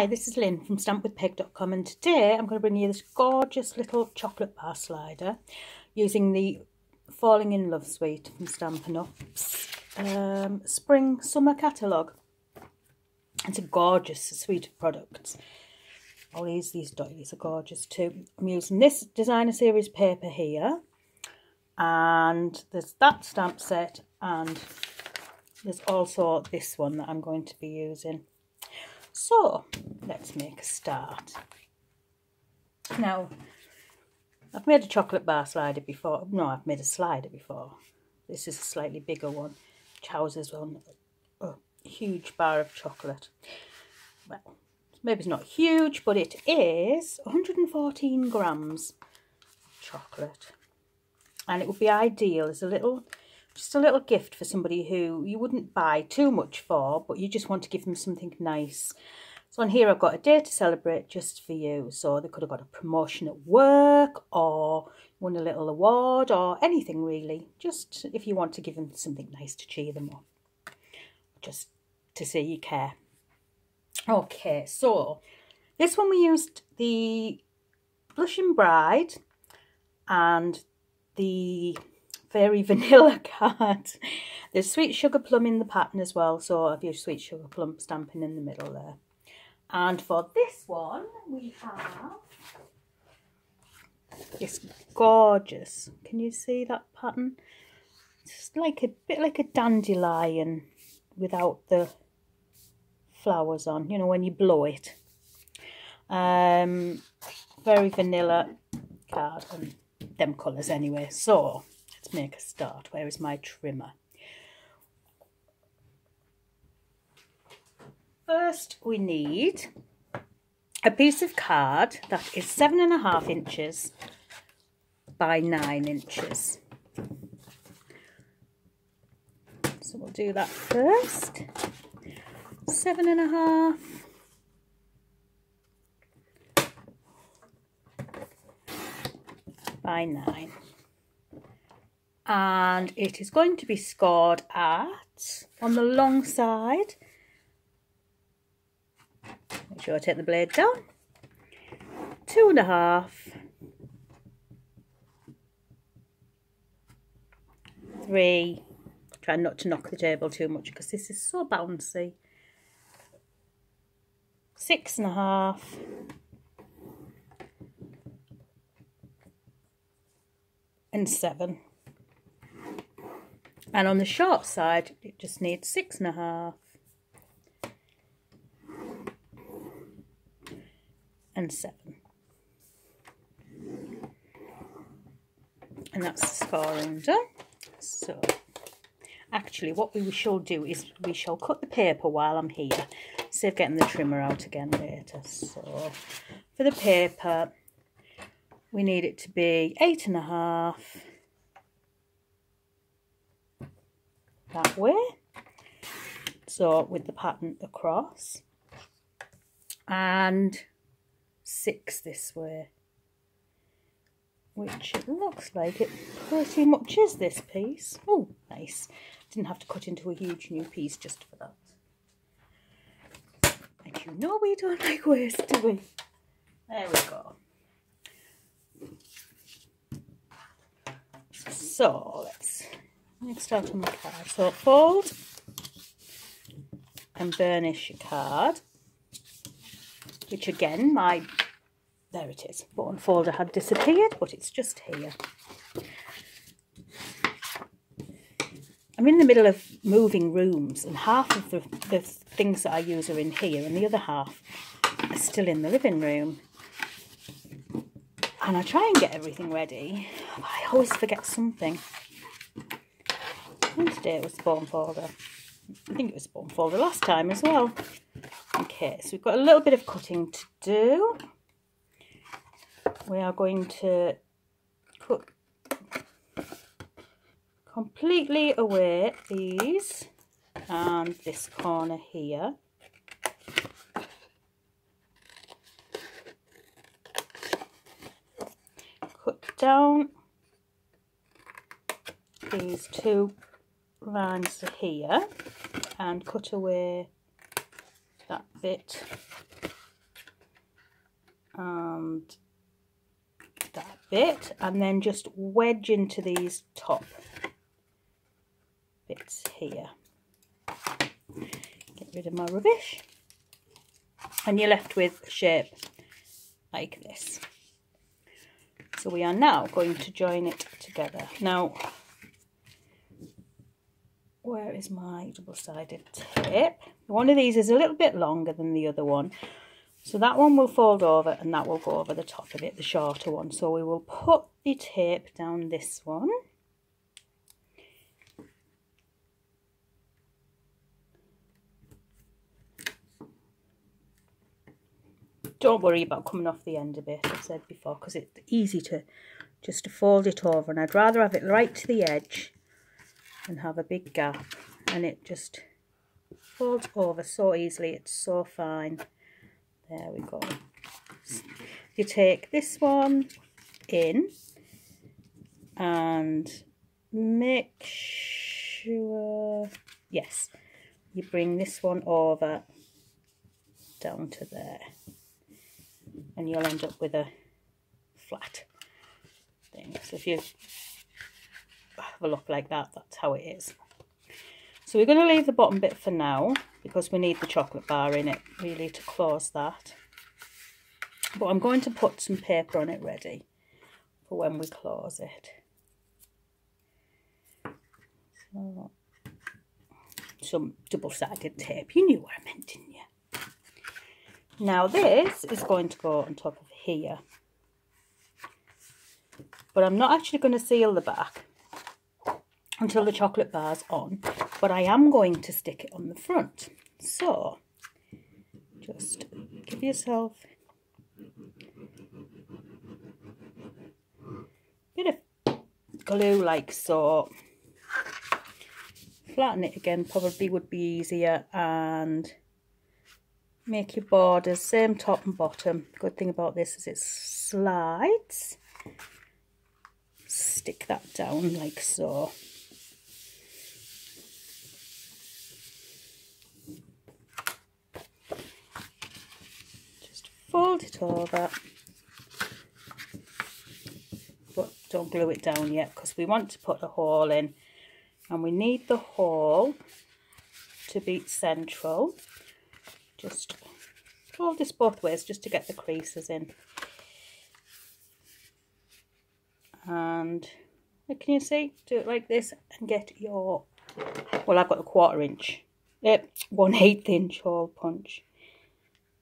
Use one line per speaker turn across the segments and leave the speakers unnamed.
Hi, this is Lynn from stampwithpeg.com, and today I'm going to bring you this gorgeous little chocolate bar slider using the Falling in Love suite from Stampin' Up's Spring Summer catalogue. It's a gorgeous suite of products. All these doilies are gorgeous too. I'm using this designer series paper here, and there's that stamp set, and there's also this one that I'm going to be using. So let's make a start. Now, I've made a chocolate bar slider before. No, I've made a slider before. This is a slightly bigger one, which houses a huge bar of chocolate. Well, maybe it's not huge, but it is 114 grams of chocolate. And it would be ideal as just a little gift for somebody who you wouldn't buy too much for, but you just want to give them something nice. So on here I've got a day to celebrate just for you. So they could have got a promotion at work, or won a little award, or anything really. Just if you want to give them something nice to cheer them up. Just to say you care. Okay, so this one we used the Blushing Bride and the Very Vanilla card. There's Sweet Sugar Plum in the pattern as well, so I've used Sweet Sugar Plum stamping in the middle there. And for this one we have this gorgeous, can you see that pattern? It's like a bit like a dandelion without the flowers on, you know, when you blow it. Very vanilla card, and them colours anyway. So let's make a start. Where is my trimmer? First we need a piece of card that is 7.5 inches by 9 inches. So we'll do that first. 7.5 by 9. And it is going to be scored at, on the long side, make sure I take the blade down, 2.5, 3, try not to knock the table too much because this is so bouncy, 6.5, and 7. And on the short side, it just needs 6.5 and 7. And that's the scoring done. So, actually, what we shall do is we shall cut the paper while I'm here. Save getting the trimmer out again later. So, for the paper, we need it to be 8.5. That way, so with the pattern across, and 6 this way, which it looks like it pretty much is this piece. Oh, nice. Didn't have to cut into a huge new piece just for that. And you know we don't like waste, do we? There we go. So let's start on the card. So fold and burnish your card, which again, there it is. Button folder had disappeared, but it's just here. I'm in the middle of moving rooms, and half of the things that I use are in here, and the other half are still in the living room. And I try and get everything ready, but I always forget something. And today it was the bone folder. I think it was the bone folder last time as well. Okay, so we've got a little bit of cutting to do. We are going to cut completely away these and this corner here. Cut down these 2 lines here and cut away that bit and that bit, and then just wedge into these top bits here. Get rid of my rubbish, and you're left with a shape like this. So we are now going to join it together. Now, where is my double-sided tape? One of these is a little bit longer than the other one, so that one will fold over and that will go over the top of it, the shorter one. So we will put the tape down this one. Don't worry about coming off the end a bit, I've said before, because it's easy to just to fold it over, and I'd rather have it right to the edge and have a big gap, and it just folds over so easily. It's so fine. There we go. You take this one in and make sure, yes, you bring this one over down to there, and you'll end up with a flat thing. So if you have a look like that, that's how it is. So we're going to leave the bottom bit for now because we need the chocolate bar in it really to close that. But I'm going to put some paper on it ready for when we close it. So, some double-sided tape. You knew what I meant, didn't you? Now this is going to go on top of here. But I'm not actually going to seal the back until the chocolate bar's on, but I am going to stick it on the front. So just give yourself a bit of glue like so. Flatten it again, probably would be easier, and make your borders same top and bottom. Good thing about this is it slides. Stick that down like so. Just fold it over, but don't glue it down yet because we want to put a hole in, and we need the hole to be central. Just fold this both ways just to get the creases in. And can you see? Do it like this and get your, well, I've got a 1/4 inch, 1/8 inch hole punch.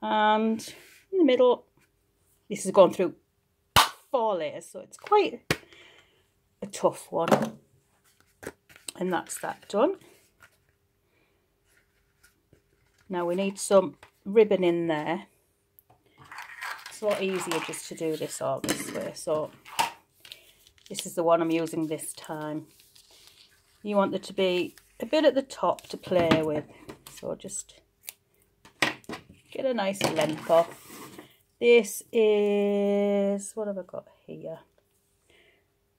And in the middle, this has gone through 4 layers, so it's quite a tough one. And that's that done. Now we need some ribbon in there. It's a lot easier just to do this all this way. So this is the one I'm using this time. You want there to be a bit at the top to play with. So just get a nice length off. This is, what have I got here?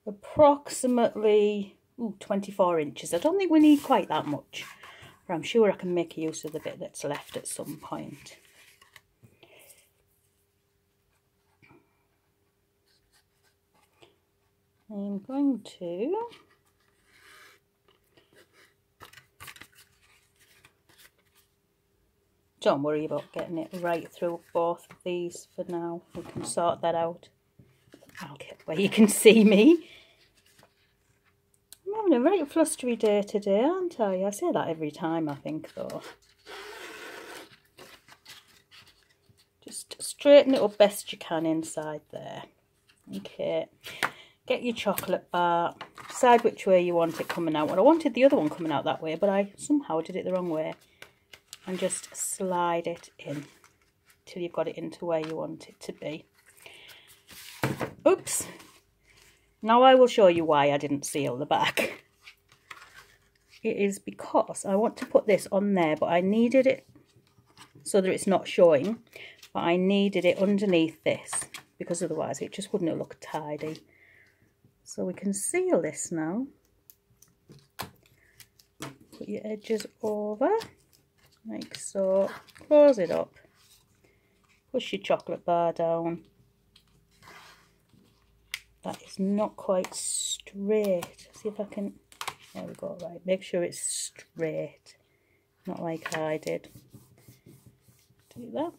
Approximately 24 inches. I don't think we need quite that much, but I'm sure I can make use of the bit that's left at some point. I'm going to don't worry about getting it right through both of these for now. We can sort that out. I'll get where you can see me. I'm having a right flustery day today, aren't I? I say that every time, I think, though. Just straighten it up best you can inside there. Okay. Get your chocolate bar. Decide which way you want it coming out. Well, I wanted the other one coming out that way, but I somehow did it the wrong way. And just slide it in till you've got it into where you want it to be. Oops. Now I will show you why I didn't seal the back. It is because I want to put this on there, but I needed it so that it's not showing. But I needed it underneath this because otherwise it just wouldn't look tidy. So we can seal this now. Put your edges over like so. Close it up. push your chocolate bar down. That is not quite straight. See if I can, there we go, right, make sure it's straight, not like I did. Do that.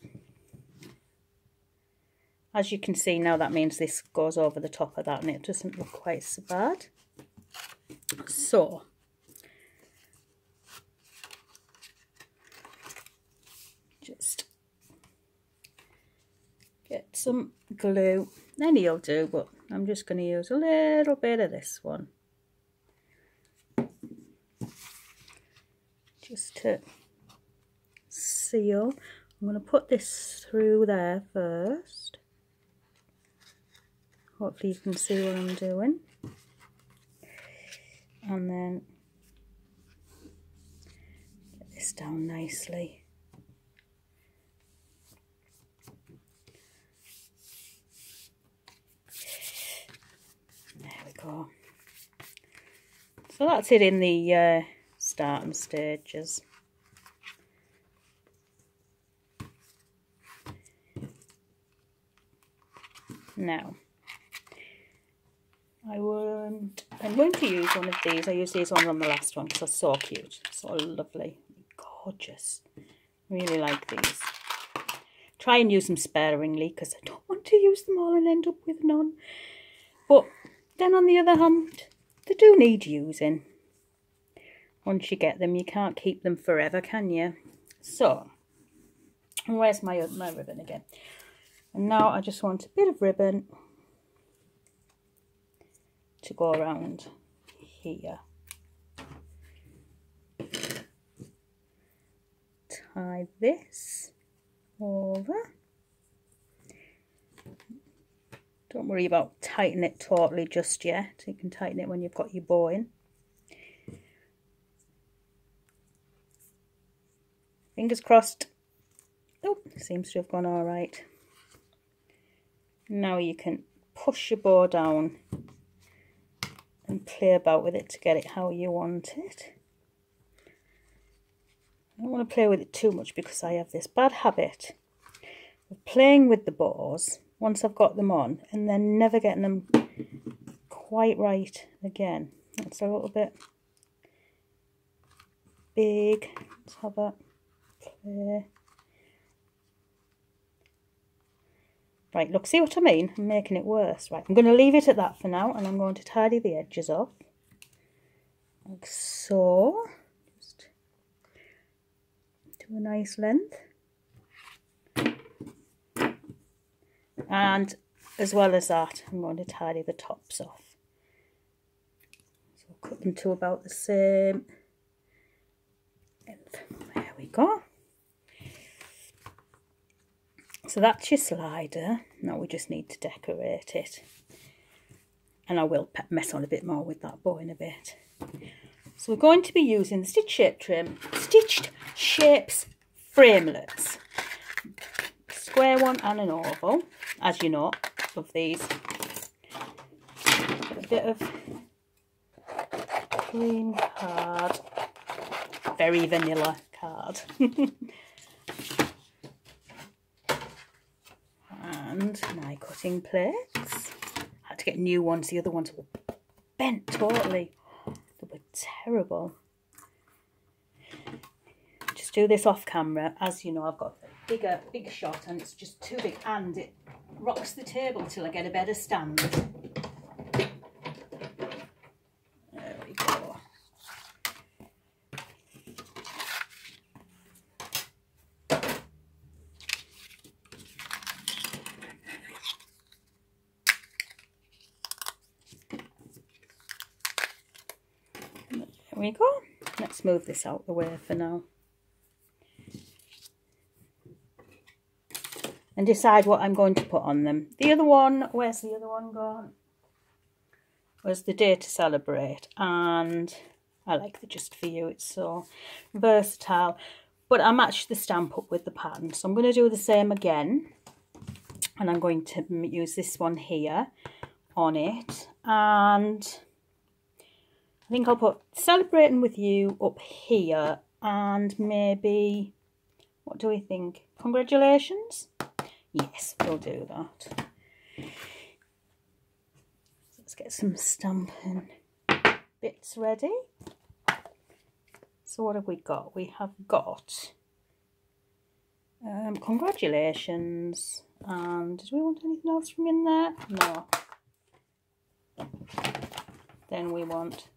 As you can see now, that means this goes over the top of that and it doesn't look quite so bad. So, just get some glue. Any'll do, but I'm just going to use a little bit of this one. Just to seal. I'm going to put this through there first. Hopefully you can see what I'm doing. And then get this down nicely. There we go. So that's it in the starting stages. Now, I'm going to use one of these. I used these on the last one because they're so cute, so lovely, gorgeous. Really like these. Try and use them sparingly because I don't want to use them all and end up with none. But then on the other hand, they do need using. Once you get them, you can't keep them forever, can you? So, where's my ribbon again? And now I just want a bit of ribbon to go around here. Tie this over. Don't worry about tightening it totally just yet. You can tighten it when you've got your bow in. Fingers crossed. Oh, seems to have gone all right. Now you can push your bow down and play about with it to get it how you want it. I don't want to play with it too much because I have this bad habit of playing with the bows once I've got them on and then never getting them quite right again. That's a little bit big. Let's have a play. Right, look, see what I mean? I'm making it worse. Right, I'm going to leave it at that for now and I'm going to tidy the edges off. Like so. Just do a nice length. And as well as that, I'm going to tidy the tops off. So I'll cut them to about the same length. There we go. So that's your slider. Now we just need to decorate it. And I will mess on a bit more with that bow in a bit. So we're going to be using the Stitched Shapes framelets. Square one and an oval, as you know, of these. Got a bit of clean card. Very vanilla card. And my cutting plates. I had to get new ones. The other ones were bent totally. They were terrible. Just do this off camera. As you know, I've got a big shot and it's just too big and it rocks the table till I get a better stand. There we go. There we go. Let's move this out the way for now. And decide what I'm going to put on them. The other one, where's the other one gone? Was the Day to Celebrate. And I like the Just For You. It's so versatile. But I matched the stamp up with the pattern. So I'm going to do the same again. And I'm going to use this one here on it. And I think I'll put Celebrating With You up here. And maybe, what do we think? Congratulations? Yes, we'll do that. Let's get some Stampin' bits ready. So what have we got? We have got congratulations, and do we want anything else from in there? No. Then we want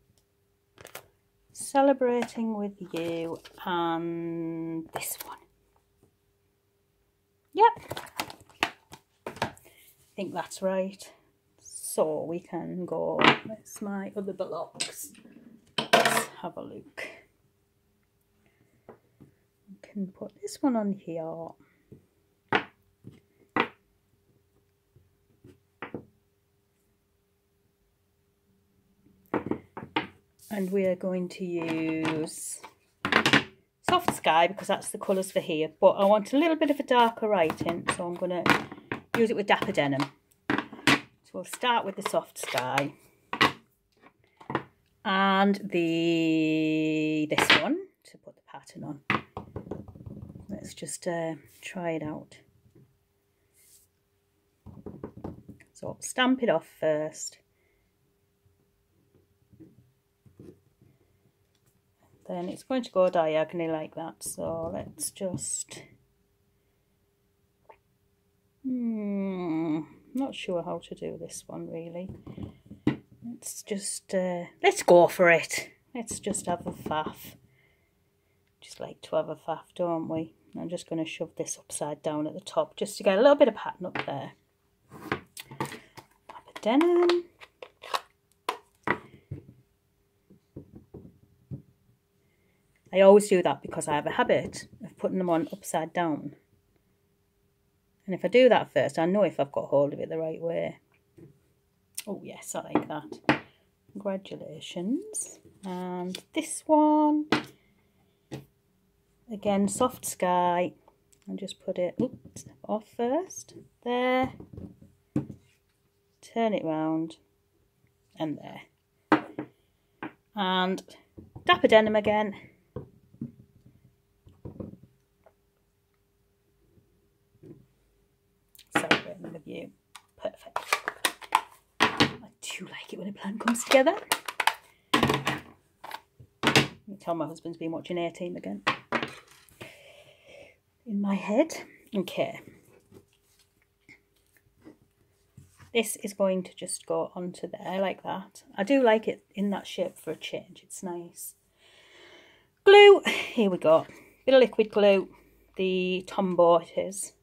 celebrating with you, and this one. Yep, I think that's right. So we can go, that's my other blocks. Let's have a look. We can put this one on here. And we are going to use Soft Sky because that's the colours for here. But I want a little bit of a darker writing, so I'm going to use it with Dapper Denim. So we'll start with the Soft Sky. And this one to put the pattern on. Let's just try it out. So I'll stamp it off first. Then it's going to go diagonally like that, so let's just not sure how to do this one really. Let's just let's go for it. Let's just have a faff. Just like to have a faff, don't we? I'm just going to shove this upside down at the top just to get a little bit of pattern up there. Dapper Denim. I always do that because I have a habit of putting them on upside down. And if I do that first, I know if I've got hold of it the right way. Oh yes, I like that. Congratulations. And this one, again, Soft Sky. I'll just put it off first. There. Turn it round. And there. And Dapper Denim again. Celebrating with you. Perfect. I do like it when a plan comes together. Let me tell my husband's been watching A-Team again. In my head. Okay. This is going to just go onto there like that. I do like it in that shape for a change. It's nice. Glue. Here we go. Bit of liquid glue. The Tombow it is.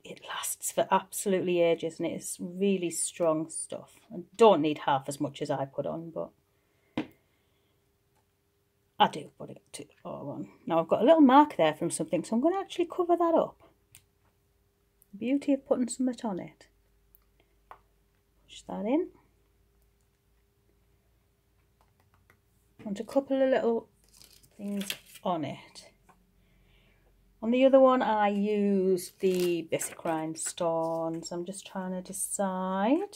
It lasts for absolutely ages and it is really strong stuff. I don't need half as much as I put on, but I do put it all on. Now I've got a little mark there from something, so I'm going to actually cover that up. The beauty of putting something on it. Push that in. Want a couple of little things on it. On the other one, I used the basic rhinestones. I'm just trying to decide.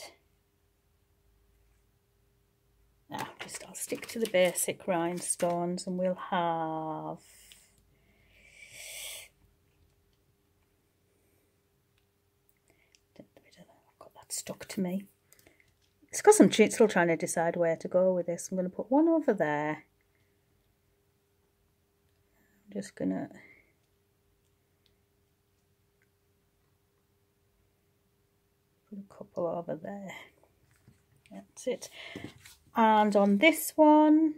I'll stick to the basic rhinestones, and we'll have I've got that stuck to me. It's because I'm still trying to decide where to go with this. I'm going to put one over there. I'm just going to put a couple over there. That's it. And on this one,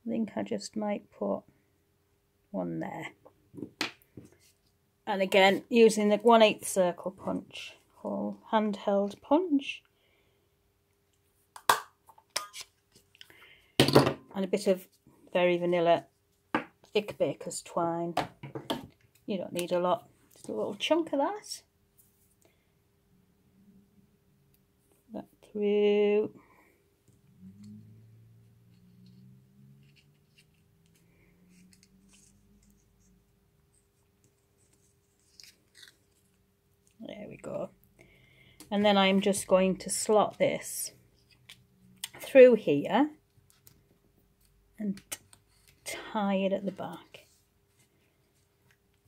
I think I just might put one there. And again, using the 1/8 circle punch, or handheld punch. And a bit of very vanilla thick baker's twine. You don't need a lot, just a little chunk of that. That through. There we go. And then I'm just going to slot this through here and tie it at the back.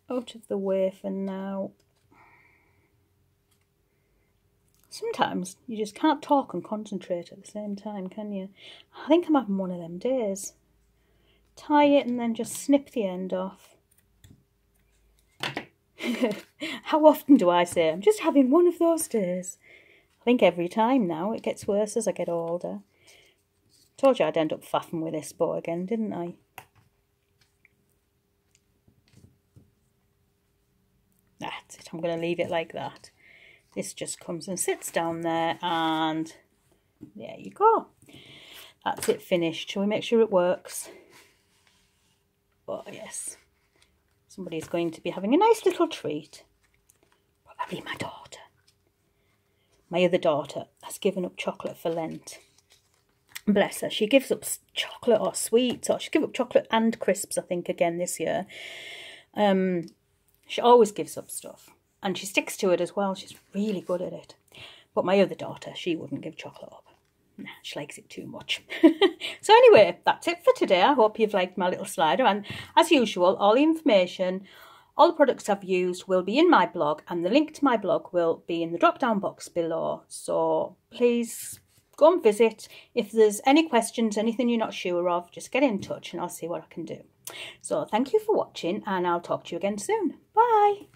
out of the way for now. Sometimes you just can't talk and concentrate at the same time, can you? I think I'm having one of them days. Tie it and then just snip the end off. How often do I say I'm just having one of those days? I think every time now. It gets worse as I get older. Told you I'd end up faffing with this bow again, didn't I? That's it. I'm going to leave it like that. This just comes and sits down there, and there you go. That's it finished. Shall we make sure it works? Oh, yes. Somebody's going to be having a nice little treat. Probably my daughter. My other daughter has given up chocolate for Lent. Bless her. She gives up chocolate or sweets, or she gives up chocolate and crisps, I think, again this year. She always gives up stuff. And she sticks to it as well. She's really good at it. But my other daughter, she wouldn't give chocolate up. Nah, she likes it too much. So anyway, that's it for today. I hope you've liked my little slider. And as usual, all the information, all the products I've used will be in my blog. And the link to my blog will be in the drop-down box below. So please go and visit. If there's any questions, anything you're not sure of, just get in touch and I'll see what I can do. So thank you for watching, and I'll talk to you again soon. Bye.